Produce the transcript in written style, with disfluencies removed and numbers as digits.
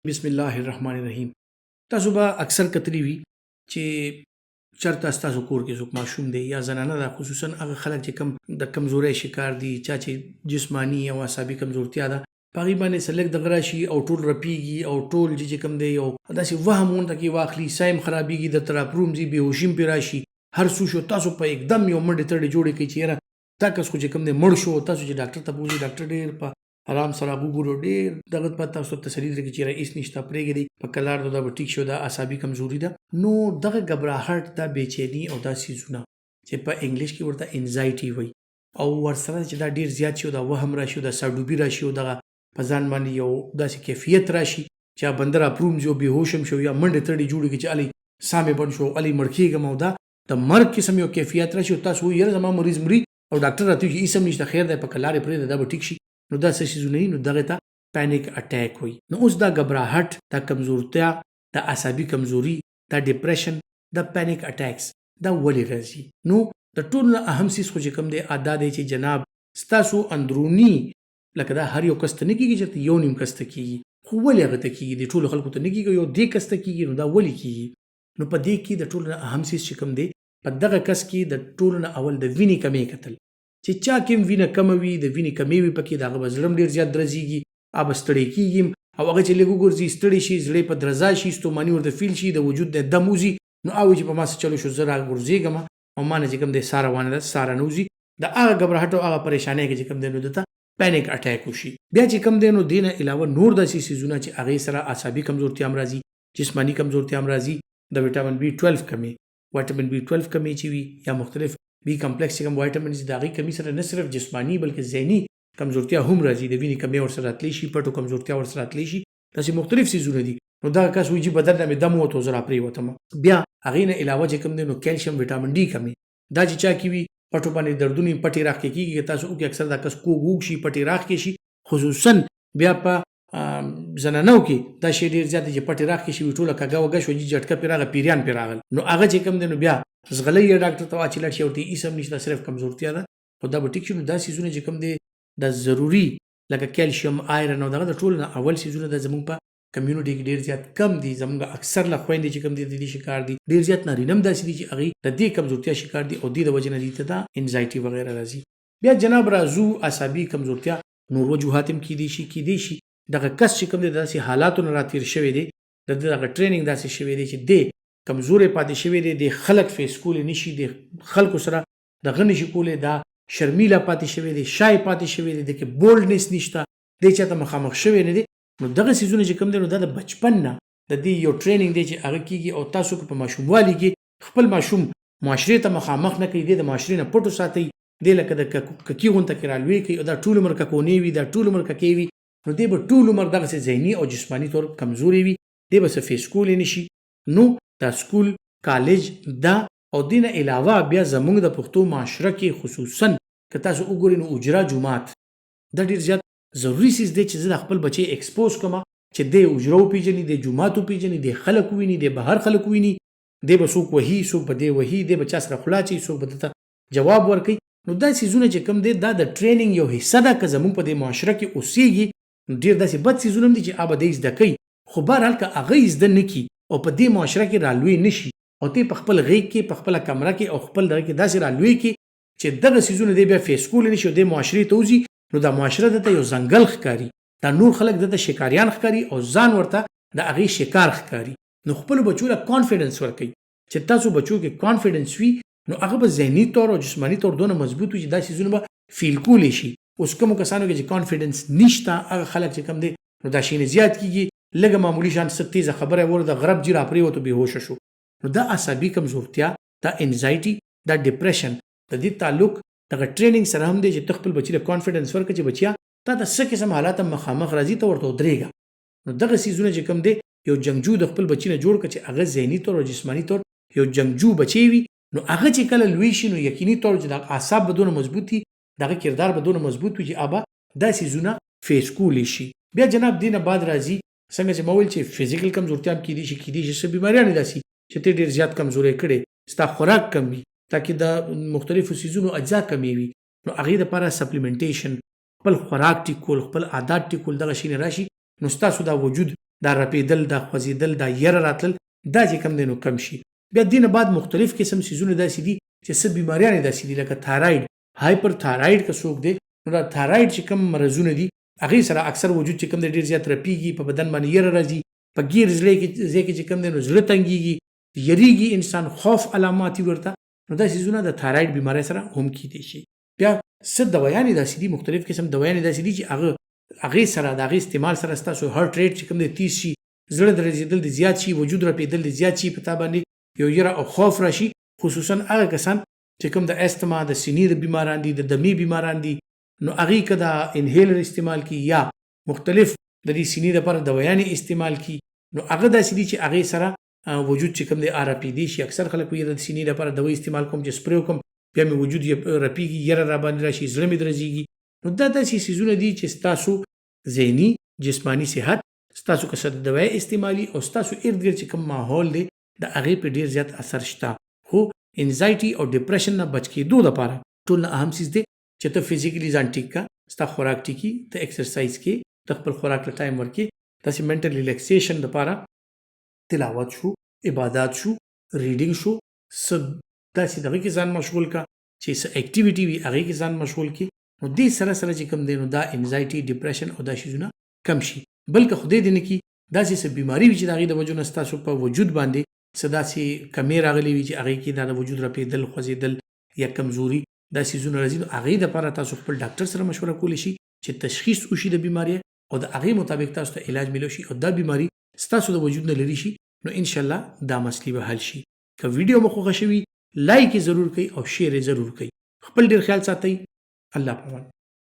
بسم الله الرحمن الرحیم. تاسو به اکثر کتلی وي چې چرته ستاسو کور کې څوک ماشوم دی یا زنانه ده، خصوصا هغه خلک چې کم د کمزورۍ شکار دي، چا چې جسمانی او اعصابي کمزورتیا ده، په هغې باندې سلک دغه راشي او ټول رپیږي او ټول چې کوم دی او داسې وهم ورته کې واخلي، سایم خرابېږي، درته راپرومځي، بېهوشي هم پرې راشي، هر څه شو. تاسو په एकदम یو منډې تړې جوړې کوي چې یاره دا کس خو چې کوم دی مړ شو. تاسو چې ډاکټر ته بوځئ، ډاکټر ډېر په آرام سره وګورو، ډېر دغه پته تاسو ته تسلي درکړي چې یاره هېڅ نشته، پرېږدئ، په کلار دا به ټیک شو، دا اعصابي کمزوري ده. نو دغه ګبراهټ، دا بېچیني او دا څیزونه چې په انګلیش کې ورته انزایټي وایي او ورسره چې دا ډېر زیات شي او دا وهم راشي او دا سرډوبي راشي او دغه په ځان باندې یو داسې کیفیت راشي چې بنده راپرومځي او بېهوش هم شو یا منډې تړې جوړې کړي چې الۍ ساه مې بند شو، الۍ مړ کېږم، او دا د مرګ قسم یو کیفیت راشي او تاسو وایئ یاره زما مریض مري او ډاکټر راته وایي چې هېڅ هم نشته، خیر دی، په کلار یې پرېږده، دا به ټیک شي. نو دا څه څیزونه دي، نو دغه ته پینیک اټیک وایي. نو اوس دا ګبراهټ، دا کمزورتیا، دا اعصابي کمزوري، دا ډپریشن، دا پینیک اټیکس، دا ولې راځي؟ نو د ټولو نه اهم څیز خو چې کوم دی دا دی چې جناب ستاسو اندروني، لکه دا هر یو کس ته نه کېږي چې یو نیم کس ته کېږي، خو ولې هغه ته کېږي؟ د ټولو خلکو ته نه کېږي، یو دې کس ته کېږي. نو دا ولې کېږي؟ نو په دې کې د ټولو نه اهم څیز چې کوم دی، په دغه کس کې د ټولو نه اول د وینې کمې کتل، چې چا کې هم وینه کمه وي، د وینې کمې وي پکې، د هغه به زړه هم ډېر زیات درزېږي، هغه به ستړی کېږي او هغه چې لږ وګرځي ستړی شي، زړه یې په درزا شي، ستوماني ورته فیل شي، د وجود د دم وځي، نو هغه چې په ما څه چلو شو، زه راغورځېږم او ما نه چې کوم دی ساه روانه ده، ساه رانه وځي، د هغه ګبراهټ او هغه پریشانۍ کې چې کوم دی نو دته پینیک اټیک وشي. بیا چې کوم دی نو دې نه علاوه نور داسې څیزونه چې هغې سره اعصابي کمزورتیا هم راځي، جسماني کمزورتیا هم راځي، د ویټامین B12 کمې، ویټامین B12 کمې چې وي یا مختلف بی کمپلیکس چې کوم وایټامینز د هغې کمي سره نه صرف جسماني بلکې ذهني کمزورتیا هم راځي، د وینې کمې ورسره راتلی شي، پټو کمزورتیا ورسره راتلی شي، داسې مختلف څیزونه دي. نو دغه کس وایي چې بدن نه مې دم ووت او زه راپرېوتم. بیا هغې نه علاوه چې کوم دی نو کیلشیم، ویټامین ډي کمې، دا چې چا کې وي پټو باندې دردونه یې پټې راښکې کېږي، که تاسو وکړئ اکثر دا کس کوږ ووږ شي، پټې راښکې شي، خصوصا بیا په زنانو کې دا شی ډېر زیات دی چې پټې راښکې شي، ټوله کږه وږه شوه، جټکه پرې راغله، پیریان پرې راغل، نو هغه چې کوم دی نو بیا زغلی یې ډاکټر ته واچي لاړ شي، ورته هېڅ هم نشته، صرف کمزورتیا ده، خو دا به ټیک شي. نو دا څیزونه چې کوم دی دا ضروري، لکه کیلشیم، آیرن او دغه د ټولو نه اول څیزونه دا زموږ په کمیونټي کې ډېر زیات کم دي. زموږ اکثر له خویندې چې کوم دي د دې شکار دي، ډېر زیات نارینه هم داسې دي چې هغې د دې کمزورتیا شکار دي او دې د وجې نه دې ته دا انزایټي وغیره راځي. بیا جناب راځو اعصابي کمزورتیا، نور وجوهات هم کیدی شي دغه کس چې کوم دی داسې حالاتو نه راتېر شوی دی، د دغه ټریننګ داسې شوی دی چې دی کمزورې پاتې شوی دی، د خلک فیس کولی نشي، د خلکو سره دغه نشي کولی، دا شرمیله پاتې شوی دی، شای پاتې شوی دی، د کې بولډنس نشته، دی چاته مخامخ شوی نه دی. نو دغه څیزونه چې کوم دی نو دا د بچپن نه د دې یو ټریننګ دی چې هغه کېږي او تاسو په ماشوموالي کې خپل ماشوم معاشرې ته مخامخ نه کوي، دی د معاشرې نه پټ وساتئ، دی لکه د ککي غونته کې رالوی کوي او دا ټول عمر ککونې وي، دا ټول عمر ککې وي، نو دی به ټول عمر دغسې ذهني او جسماني طور کمزوري وي، دی به څه فیس کولی نشي. نو دا سکول، کالج دا او دې نه علاوه بیا زموږ د پښتو معاشره کې خصوصا که تاسو وګورئ نو اجرا جومات دا ډېر زیات ضروري څیز دی چې زه د خپل بچی ایکسپوز کړم چې دی اجره وپېژني، دی جومات وپېژني، دی خلک وویني، دی بهر خلک وویني، دی به څوک وهي، څوک به دی وهي، دی به چا سره خوله اچوي، څوک به دته جواب ورکوي. نو دا څیزونه چې کوم دی دا د ټریننګ یو حصه ده. که زموږ په دې معاشره کې اوسېږي نو ډېر داسې بد څیزونه هم دي چې هغه به دی زده کوي، خو بهرحال که هغه یې زده نه کړي او په دې معاشره کې رالوی نه شي او ته په خپل غیږ کې، په خپله کمره کې او خپل دغه کې داسې رالوی کې چې دغه څیزونه دی بیا فیس کولی نه شي او دې معاشرې ته وځي، نو دا معاشره دته یو ځنګل ښکاري، دا نور خلک دته شکاریان ښکاري او ځان ورته د هغې شکار ښکاري. نو خپلو بچو له کانفیډنس ورکوي چې تاسو بچو کې کانفیډنس وي، نو هغه به ذهني طور او جسماني طور دونه مضبوط وي چې دا څیزونه به فیل کولی شي. اوس کومو کسانو کې چې کانفیډنس نشته، هغه خلک چې کوم دی نو دا شی نه زیات کېږي، لږه معمولي شان څه تیزه خبره یې وره د غرب جي راپرېوت او بېهوشه شو. نو دا اعصابي کمزورتیا، دا انزایټي، دا ډپریشن، د دې تعلق دغه ټریننګ سره هم دی چې ته خپل بچي له کانفیډنس ورکړه چې بچیا تا ته څه قسم حالات هم مخامخ راځي، ته ورته ودرېږه. نو دغه څیزونه چې کوم دی یو جنګجو د خپل بچي نه جوړ کړه چې هغه ذهني طور او جسماني طور یو جنګجو بچی وي، نو هغه چې کله لوی شي نو یقیني طور چې د اعصاب به دونه مضبوط وي، دغه کردار به دونه مضبوط وي چې هغه دا څیزونه فیس کولی شي. بیا جناب دې نه بعد راځي څنګه چې ما ویل چې فزیکل کمزورتیا هم کېدی شي څه بیماریانې داسې چې ته ډېر زیات کمزوری کړې، ستا خوراک کم وي تاکې د مختلفو څیزونو اجزا کمې وي، نو هغې دپاره سپلیمنټیشن، خپل خوراک ټیک کول، خپل عادات ټیک کول، دغه شی نه راشي نو ستاسو دا وجود دا رپېدل، دا خوځېدل، دا یره راتلل، دا چې کوم دی نو کم شي. بیا دې نه بعد مختلف قسم څیزونه داسې دي چې څه بیماریانې داسې دي لکه تایرايډ، هایپر تایرايډ که څوک دی نو دا تایرايډ چې کوم مرضونه دي هغې سره اکثر وجود چې کوم دی ډېر زیات رپېږي، په بدن باندې یره راځي، په ګیر ځای کې چې کوم دی نو زړه تنګېږي، یریږي انسان، خوف علامات وي ورته. نو دا څیزونه د تایرايډ بیمارۍ سره هم کیدی شي. بیا څه دوايانې داسې دي، مختلف قسم دوايانې داسې دي چې هغې سره د هغې استعمال سره ستاسو هارټ ریټ چې کوم دی تیز شي، زړه درزېدل دې زیات شي، وجود رپېدل دې زیات شي، په تا باندې یو یره او خوف راشي. خصوصا هغه کسان چې کوم د استما، د سینې د بیماران دي، د دمې بیماران دي، نو هغې که دا انهیلر استعمال کړي یا مختلف د دې سینې لپاره دوايانې استعمال کړي، نو هغه داسې دي چې هغې سره وجود چې کوم دی رپېدی شي. اکثر خلک وایي د سینې لپاره دوايي استعمال کوم چې سپری وکړم بیا مې وجود رپېږي، یره را باندې راشي، زړه مې درزېږي. نو دا داسې څیزونه دي چې ستاسو ذهني جسماني صحت، ستاسو که څه د دوایي استعمالي او ستاسو ارد ګرد چې کوم ماحول دی د هغې پې ډېر زیات اثر شته. خو انزایټي او ډپریشن نه بچ کېدو دپاره ټول نه اهم څیز دی چې ته فزیکلي ځان ټیک کړه، ستا خوراک ټیکي، ته ایکسرسایز کې، ته خپل خوراک له ټایم ورکې، داسې منټل ریلیکسیشن دپاره تلاوت شو، عبادات شو، ریډینګ شو، څه داسې دغه کې ځان مشغول کا چې څه اکټیویټي وي هغې کې ځان مشغول کړي. نو دې سره سره چې کوم دی نو دا انزایټي، ډپریشن او دا شیزونه کم شي. بلکې خدای دې نه کړي داسې څه بیماري وي چې د هغې د وجو نه ستاسو په وجود باندې څه داسې کمې راغلې وي چې هغې کې دا د وجود رپېدل، خوځېدل یا کمزوري دا څیزونه راځي. نو هغې دپاره تاسو خپل ډاکټر سره مشوره کولی شي چې تشخیص وشي د بیمارۍ او د هغې مطابق تاسو ته علاج میلو شي او دا بیماري ستاسو د وجود نه لرې شي. نو انشاءالله دا مسلې به حل شي. که ویډیو مو خوښه شوي لایک یې ضرور کړئ او شیر یې ضرور کړئ. خپل ډېر خیال ساتئ. الله پامان.